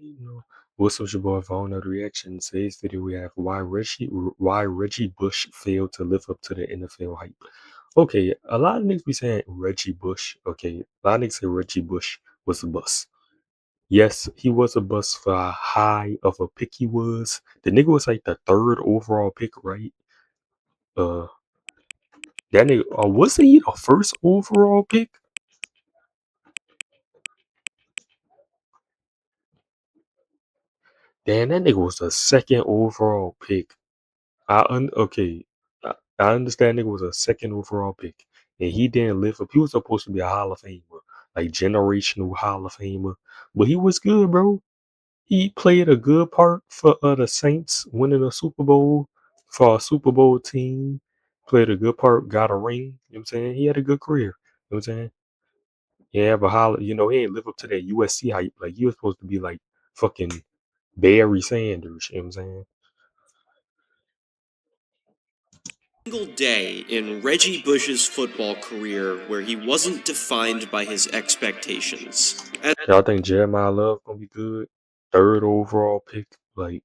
You know, what's up, your boy? For another reaction, today's video we have why Reggie Bush failed to live up to the NFL hype. Okay, a lot of niggas be saying Reggie Bush. Okay, a lot of niggas say Reggie Bush was a bust. Yes, he was a bust for how high of a pick he was. The nigga was like the third overall pick, right? Uh, that nigga, wasn't he the first overall pick? Damn, that nigga was the second overall pick. Okay. I understand it was a second overall pick, and he didn't live up. He was supposed to be a Hall of Famer, like generational Hall of Famer. But he was good, bro. He played a good part for the Saints, winning a Super Bowl for a Super Bowl team. Played a good part, got a ring. You know what I'm saying? He had a good career. You know what I'm saying? Yeah, but he ain't live up to that USC hype. Like he was supposed to be like fucking Barry Sanders. You know what I'm saying? Single day in Reggie Bush's football career where he wasn't defined by his expectations. Y'all think Jeremiah Love gonna be good? Third overall pick, like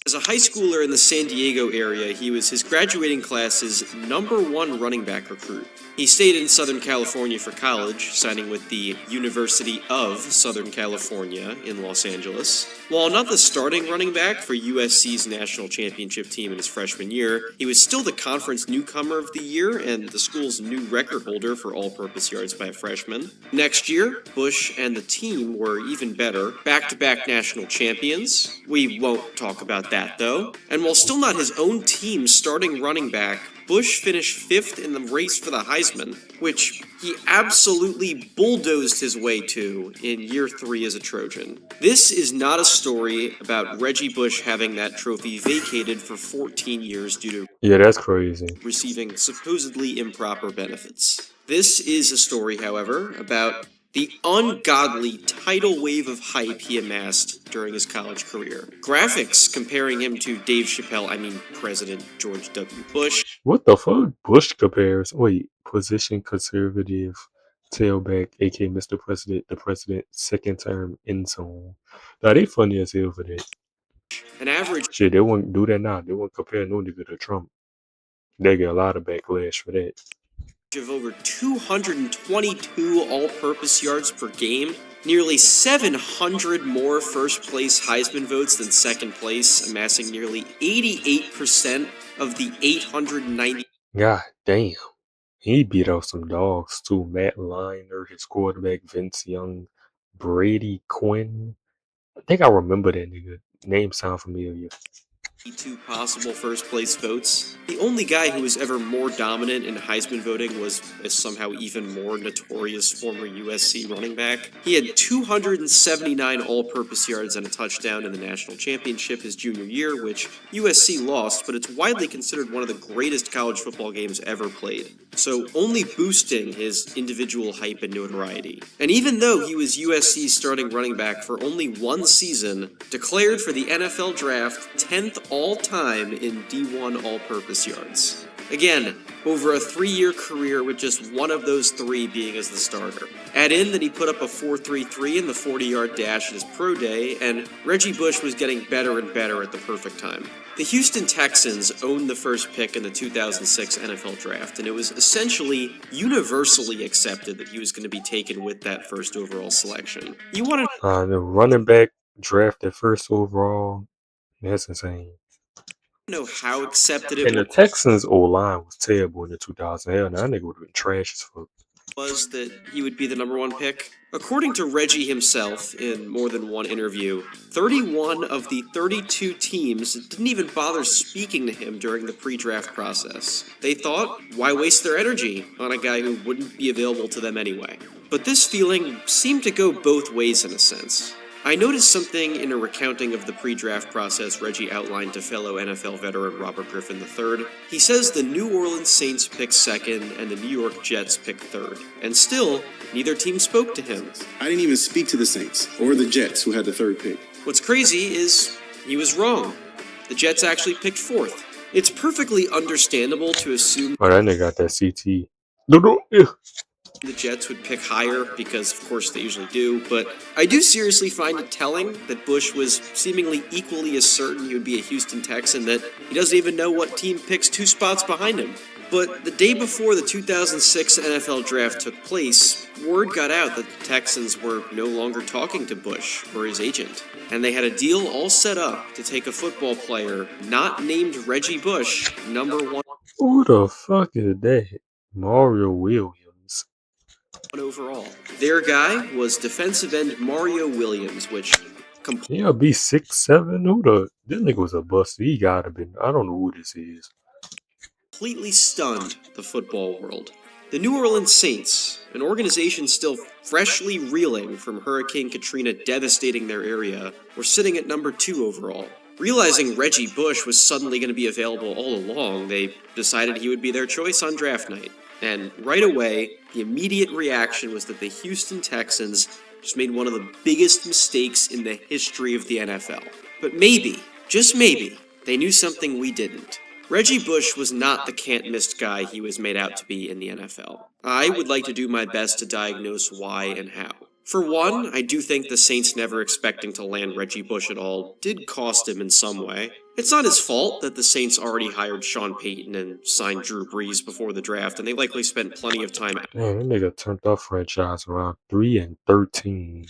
As a high schooler in the San Diego area, he was his graduating class's #1 running back recruit. He stayed in Southern California for college, signing with the University of Southern California in Los Angeles. While not the starting running back for USC's national championship team in his freshman year, he was still the conference newcomer of the year and the school's new record holder for all-purpose yards by a freshman. Next year, Bush and the team were even better, back-to-back national champions. We won't talk about that though. And while still not his own team's starting running back, Bush finished 5th in the race for the Heisman, which he absolutely bulldozed his way to in year 3 as a Trojan. This is not a story about Reggie Bush having that trophy vacated for 14 years due to that's crazy. receiving supposedly improper benefits. This is a story, however, about the ungodly tidal wave of hype he amassed during his college career. Graphics comparing him to Dave Chappelle, President George W. Bush. What the fuck? Bush compares. Wait, position conservative tailback, aka Mr. President, the president, second term end zone. Now they funny as hell for that. An average Shit, they won't do that now. They won't compare no nigga to Trump. They get a lot of backlash for that. of over 222 all-purpose yards per game, nearly 700 more first-place Heisman votes than second place, amassing nearly 88% of the 890. God damn. He beat out some dogs too. Matt Liner, his quarterback, Vince Young, Brady Quinn. I think I remember that nigga. Name sound familiar. 2 possible first-place votes. The only guy who was ever more dominant in Heisman voting was a somehow even more notorious former USC running back. He had 279 all-purpose yards and a touchdown in the national championship his junior year, which USC lost, but it's widely considered one of the greatest college football games ever played, so only boosting his individual hype and notoriety. And even though he was USC's starting running back for only 1 season, declared for the NFL draft 10th all-time in D1 all-purpose yards. Again, over a 3-year career with just one of those 3 being as the starter. Add in that he put up a 4.33 in the 40-yard dash at his pro day, and Reggie Bush was getting better and better at the perfect time. The Houston Texans owned the first pick in the 2006 NFL draft, and it was essentially universally accepted that he was going to be taken with that first overall selection. You want to the running back drafted first overall. That's insane. Know how accepted it and the Texans O-line was terrible in the 2000s. Hell, that nigga would have been trash as fuck. Was that he would be the #1 pick? According to Reggie himself in more than one interview, 31 of the 32 teams didn't even bother speaking to him during the pre-draft process. They thought, why waste their energy on a guy who wouldn't be available to them anyway? But this feeling seemed to go both ways in a sense. I noticed something in a recounting of the pre-draft process Reggie outlined to fellow NFL veteran Robert Griffin III. He says the New Orleans Saints picked 2nd and the New York Jets picked 3rd. And still, neither team spoke to him. I didn't even speak to the Saints or the Jets, who had the 3rd pick. What's crazy is he was wrong. The Jets actually picked 4th. It's perfectly understandable to assume that nigga got that CT. No. the Jets would pick higher because, of course, they usually do, but I do seriously find it telling that Bush was seemingly equally as certain he would be a Houston Texan that he doesn't even know what team picks 2 spots behind him. But the day before the 2006 NFL Draft took place, word got out that the Texans were no longer talking to Bush or his agent, and they had a deal all set up to take a football player not named Reggie Bush, number 1 Who the fuck is that? Mario Williams. overall. Their guy was defensive end Mario Williams, which Yeah, be 6'7". Who the this nigga was a bust. He gotta be. I don't know who this is. completely stunned the football world. The New Orleans Saints, an organization still freshly reeling from Hurricane Katrina devastating their area, were sitting at number 2 overall. Realizing Reggie Bush was suddenly going to be available all along, they decided he would be their choice on draft night. And right away, the immediate reaction was that the Houston Texans just made one of the biggest mistakes in the history of the NFL. But maybe, just maybe, they knew something we didn't. Reggie Bush was not the can't-miss guy he was made out to be in the NFL. I would like to do my best to diagnose why and how. For one, I do think the Saints never expecting to land Reggie Bush at all did cost him in some way. It's not his fault that the Saints already hired Sean Payton and signed Drew Brees before the draft, and they likely spent plenty of time Man, that nigga turned our franchise around 3-13.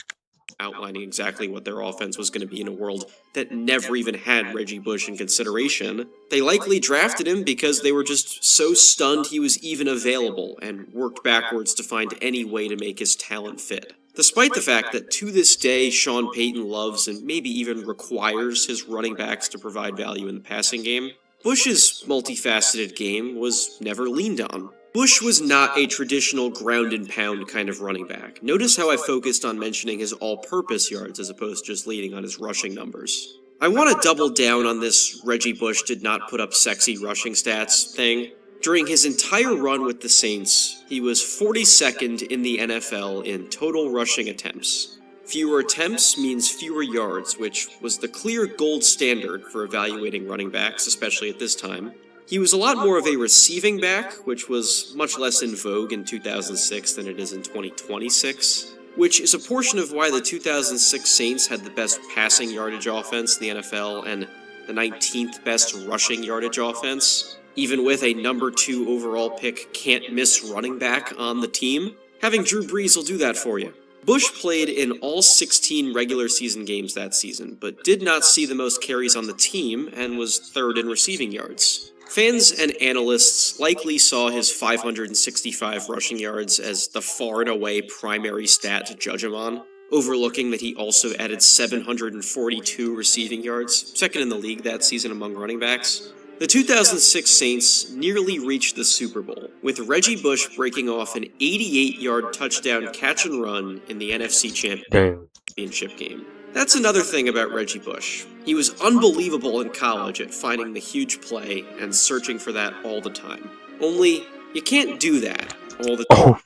outlining exactly what their offense was going to be in a world that never even had Reggie Bush in consideration. They likely drafted him because they were just so stunned he was even available and worked backwards to find any way to make his talent fit. Despite the fact that to this day Sean Payton loves and maybe even requires his running backs to provide value in the passing game, Bush's multifaceted game was never leaned on. Bush was not a traditional ground and pound kind of running back. Notice how I focused on mentioning his all-purpose yards as opposed to just leaning on his rushing numbers. I want to double down on this Reggie Bush did not put up sexy rushing stats thing. During his entire run with the Saints, he was 42nd in the NFL in total rushing attempts. Fewer attempts means fewer yards, which was the clear gold standard for evaluating running backs, especially at this time. He was a lot more of a receiving back, which was much less in vogue in 2006 than it is in 2026, which is a portion of why the 2006 Saints had the best passing yardage offense in the NFL and the 19th best rushing yardage offense. Even with a number 2 overall pick can't-miss running back on the team, having Drew Brees will do that for you. Bush played in all 16 regular season games that season, but did not see the most carries on the team and was 3rd in receiving yards. Fans and analysts likely saw his 565 rushing yards as the far and away primary stat to judge him on, overlooking that he also added 742 receiving yards, 2nd in the league that season among running backs. The 2006 Saints nearly reached the Super Bowl, with Reggie Bush breaking off an 88-yard touchdown catch and run in the NFC Championship game. That's another thing about Reggie Bush. He was unbelievable in college at finding the huge play and searching for that all the time. Only, you can't do that all the Oh,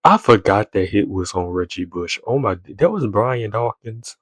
I forgot that hit was on Reggie Bush. Oh my, that was Brian Dawkins.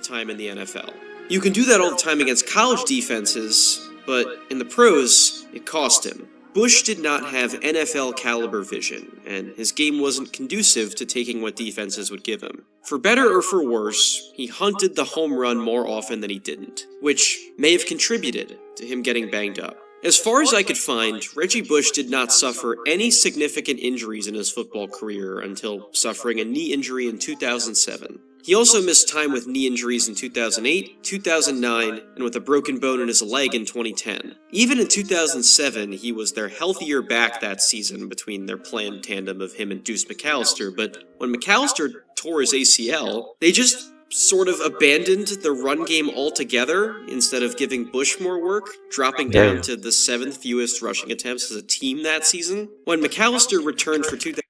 time in the NFL. You can do that all the time against college defenses, but in the pros, it cost him. Bush did not have NFL caliber vision, and his game wasn't conducive to taking what defenses would give him. For better or for worse, he hunted the home run more often than he didn't, which may have contributed to him getting banged up. As far as I could find, Reggie Bush did not suffer any significant injuries in his football career until suffering a knee injury in 2007. He also missed time with knee injuries in 2008, 2009, and with a broken bone in his leg in 2010. Even in 2007, he was their healthier back that season between their planned tandem of him and Deuce McAllister, but when McAllister tore his ACL, they just sort of abandoned the run game altogether instead of giving Bush more work, dropping down to the 7th fewest rushing attempts as a team that season. When McAllister returned for 2000,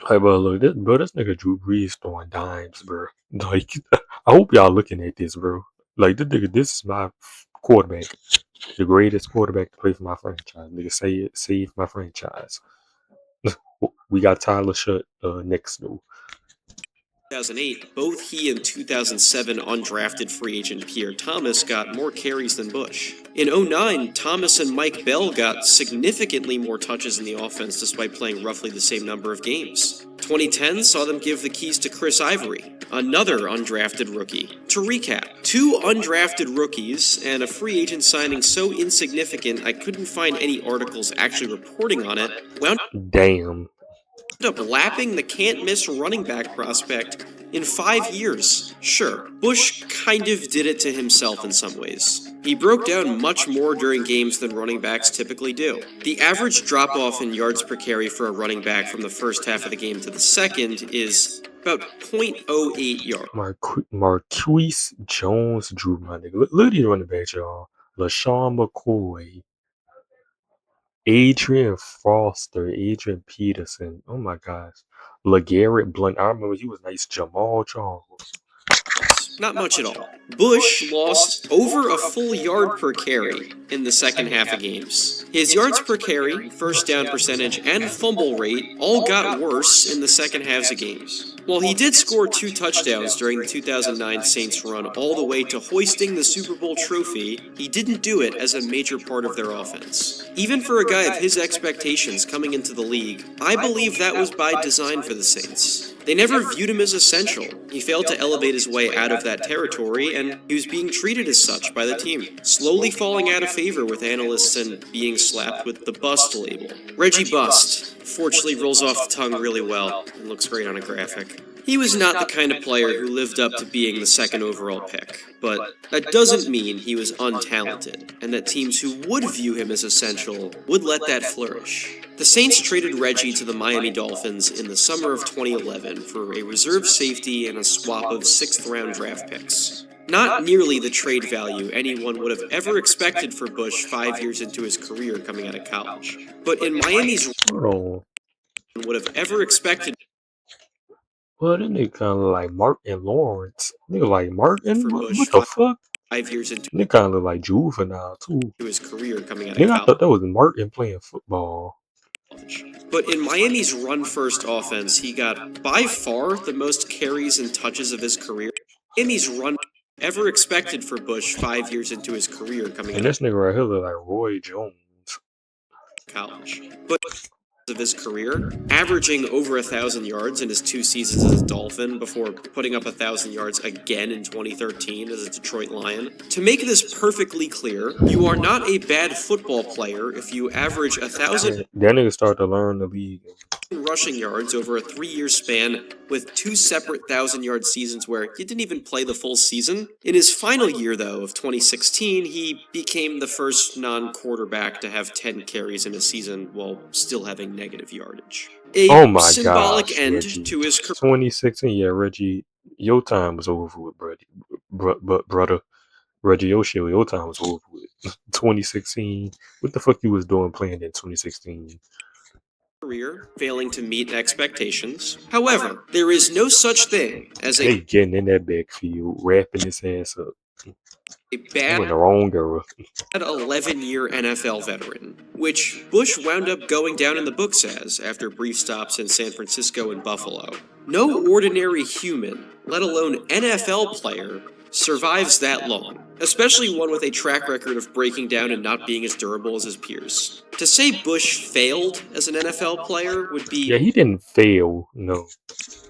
Hey, bro, look, this nigga Drew Brees throwing dimes, bro. Like, I hope y'all looking at this, bro. Like, this is my quarterback, the greatest quarterback to play for my franchise. Nigga, save my franchise. We got Tyler Shutt next though. 2008, both he and 2007 undrafted free agent Pierre Thomas got more carries than Bush. In 2009, Thomas and Mike Bell got significantly more touches in the offense despite playing roughly the same number of games. 2010 saw them give the keys to Chris Ivory, another undrafted rookie. To recap, 2 undrafted rookies and a free agent signing so insignificant I couldn't find any articles actually reporting on it, wound up lapping the can't-miss running back prospect in 5 years. Sure, Bush kind of did it to himself in some ways. He broke down much more during games than running backs typically do. The average drop-off in yards per carry for a running back from the first half of the game to the second is about 0.08 yards. Marquise Jones Drew, my nigga. Look at these running backs, y'all. LaShawn McCoy, Adrian Foster, Adrian Peterson. Oh my gosh. LeGarrette Blunt. I remember he was nice. Jamal Charles. Not much at all. Bush lost over a full yard per carry in the second half of games. His yards per carry, first down percentage, and fumble rate all got worse in the second halves of games. While he did score 2 touchdowns during the 2009 Saints run all the way to hoisting the Super Bowl trophy, he didn't do it as a major part of their offense. Even for a guy of his expectations coming into the league, I believe that was by design for the Saints. They never viewed him as essential. He failed to elevate his way out of that territory, and he was being treated as such by the team, slowly falling out of favor with analysts and being slapped with the bust label. Reggie Bust, fortunately rolls off the tongue really well and looks great on a graphic. He was not the kind of player who lived up to being the second overall pick, but that doesn't mean he was untalented, and that teams who would view him as essential would let that flourish. The Saints traded Reggie to the Miami Dolphins in the summer of 2011 for a reserve safety and a swap of 6th-round draft picks. Not nearly the trade value anyone would have ever expected for Bush 5 years into his career coming out of college. But in Miami's would have ever expected. Well, then they kind of like Martin Lawrence. Nigga like Martin? For What Bush the fuck? 5 years into They kind of like Juvenile, too. his career coming out of Nigga, I college. thought that was Martin playing football. But in Miami's run-first offense, he got by far the most carries and touches of his career. Miami's run ever expected for Bush 5 years into his career coming And out this nigga right here look like Roy Jones. of college. But of his career, averaging over 1,000 yards in his 2 seasons as a Dolphin before putting up 1,000 yards again in 2013 as a Detroit Lion. To make this perfectly clear, you are not a bad football player if you average 1,000 That nigga start to learn the league. rushing yards over a 3-year span with 2 separate 1,000-yard seasons where he didn't even play the full season. In his final year, though, of 2016, he became the first non-quarterback to have 10 carries in a season while still having negative yardage. Oh my symbolic gosh, end Reggie. to his career. 2016, yeah, Reggie, your time was over with, brother. Reggie, your time was over with. 2016, what the fuck you was doing playing in 2016? Career, failing to meet expectations. However, there is no such thing as They getting in that backfield, wrapping his ass up. a You bad in the wrong era. 11-year NFL veteran, which Bush wound up going down in the books as after brief stops in San Francisco and Buffalo. No ordinary human, let alone NFL player, survives that long, especially one with a track record of breaking down and not being as durable as his peers. To say Bush failed as an NFL player would be Yeah, he didn't fail, no.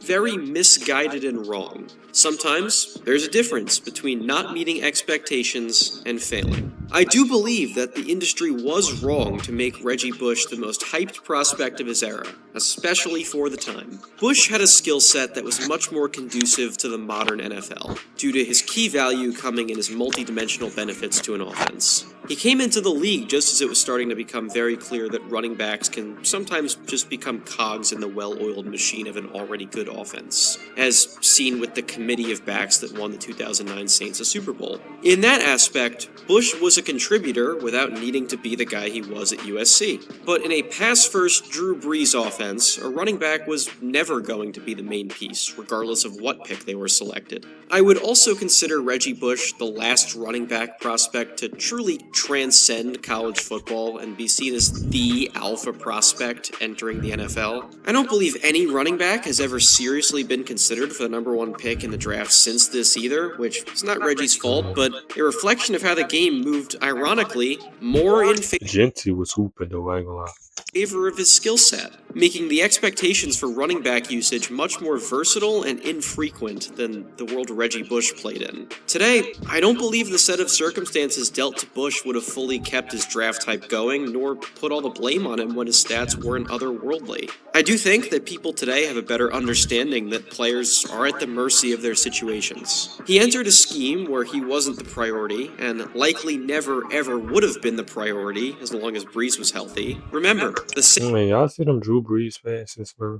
very misguided and wrong. Sometimes there's a difference between not meeting expectations and failing. I do believe that the industry was wrong to make Reggie Bush the most hyped prospect of his era, especially for the time. Bush had a skill set that was much more conducive to the modern NFL, due to his key value coming in his multi-dimensional benefits to an offense. He came into the league just as it was starting to become very clear that running backs can sometimes just become cogs in the well-oiled machine of an already good offense, as seen with the committee of backs that won the 2009 Saints a Super Bowl. In that aspect, Bush was a contributor without needing to be the guy he was at USC. But in a pass-first Drew Brees offense, a running back was never going to be the main piece, regardless of what pick they were selected. I would also consider Reggie Bush the last running back prospect to truly transcend college football and be seen as the alpha prospect entering the NFL. I don't believe any running back has ever seriously been considered for the number one pick in the draft since this either, which is not Reggie's fault, but a reflection of how the game moved, ironically, more in Genty was hooping though, I ain't gonna lie. favor of his skill set, making the expectations for running back usage much more versatile and infrequent than the world Reggie Bush played in. Today, I don't believe the set of circumstances dealt to Bush would have fully kept his draft type going, nor put all the blame on him when his stats weren't otherworldly. I do think that people today have a better understanding that players are at the mercy of their situations. He entered a scheme where he wasn't the priority, and likely never ever would have been the priority as long as Brees was healthy. Remember, the Man, y'all see them Drew Brees passes, bro?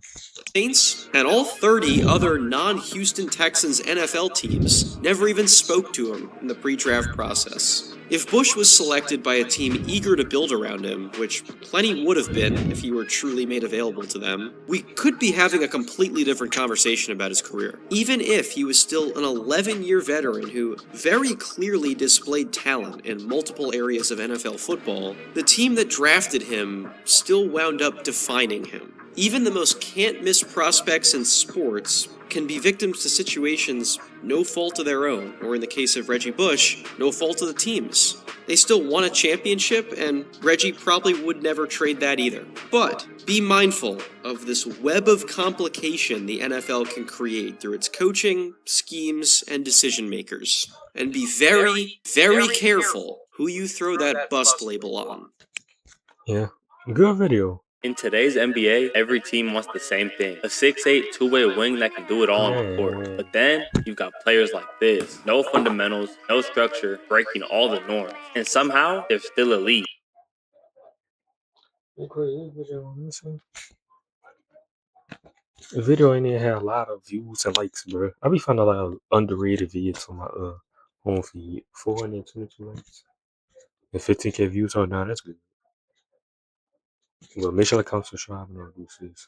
Saints and all 30 other non-Houston Texans NFL teams never even spoke to him in the pre-draft process. If Bush was selected by a team eager to build around him, which plenty would have been if he were truly made available to them, we could be having a completely different conversation about his career. Even if he was still an 11-year veteran who very clearly displayed talent in multiple areas of NFL football, the team that drafted him still wound up defining him. Even the most can't-miss prospects in sports can be victims to situations no fault of their own, or in the case of Reggie Bush, no fault of the team's. They still won a championship, and Reggie probably would never trade that either. But be mindful of this web of complication the NFL can create through its coaching, schemes, and decision makers. And be very, very careful who you throw that bust label on. Yeah. Good video. In today's NBA, every team wants the same thing. A 6'8", two-way wing that can do it all on the court. But then, you've got players like this. No fundamentals, no structure, breaking all the norms. And somehow, they're still elite. The video ain't even had a lot of views and likes, bro. I be finding a lot of underrated videos on my home feed. 422 likes and 15K views. Oh, no, that's good. But make sure to come subscribe and all this.